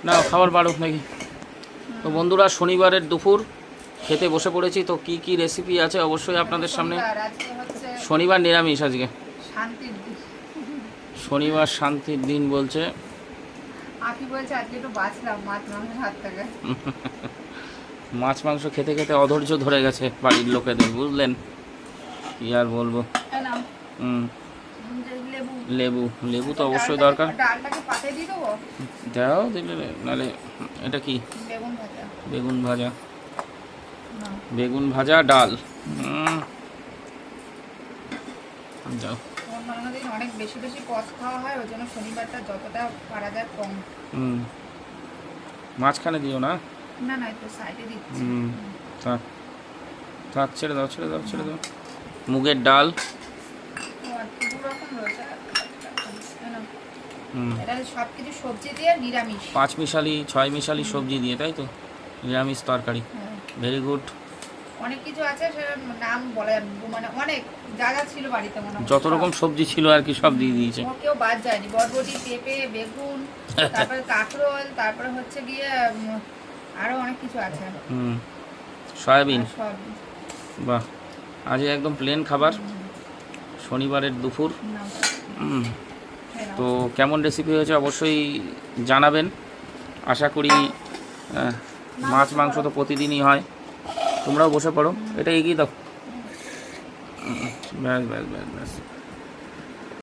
না খাবার বাড়ুক নাকি। তো বন্ধুরা শনিবারের দুপুর খেতে বসে পড়েছি। তো কি কি রেসিপি আছে অবশ্যই আপনাদের সামনে। শনিবার নিরামিষ আজকে, শনিবার শান্তির দিন বলছে। মাছ মাংস খেতে খেতে অধৈর্য ধরে গেছে বাড়ির লোকেদের, বুঝলেন? কি আর বলবো। লেবু লেবু তো অবশ্যই দরকার। দাও দিলে, নাহলে এটা কি? বেগুন ভাজা, বেগুন ভাজা ডাল। যাও। অনেক বেশি বেশি পদ খাওয়া হয়, ওই জন্য শনিবারটা যতটা পারা যায় কম। মাঝখানে দিও না। না না, একটু সাইডে দিচ্ছি। থাক থাক, ছেড়ে দাও ছেড়ে দাও ছেড়ে দাও। মুগের ডাল, এটা সবকিছু সবজি দিয়ে নিরামিষ, 5 মিশালি 6 মিশালি সবজি দিয়ে, তাই তো? নিরামিষ তরকারি, ভেরি গুড। অনেক কিছু আছে, সেটা নাম বলা যাবে, মানে অনেক যা যা ছিল বাড়িতে মনে হয় যত রকম সবজি ছিল আর কি সব দিয়ে দিয়েছে। কেউ বাদ যায়নি। বরবটি, পেঁপে, বেগুন, তারপরে কাঁকরোল, তারপরে হচ্ছে গিয়ে আরো অনেক কিছু আছে। সয়াবিন। বাহ, আজ একদম প্লেন খাবার, শনিবারের দুপুর। তো কেমন রেসিপি হয়েছে অবশ্যই জানাবেন। আশা করি মাছ মাংস তো প্রতিদিনই হয়। তোমরাও বসে পড়ো, এটা এগিয়ে দাও। ব্যাস ব্যাস ব্যাস ব্যাস।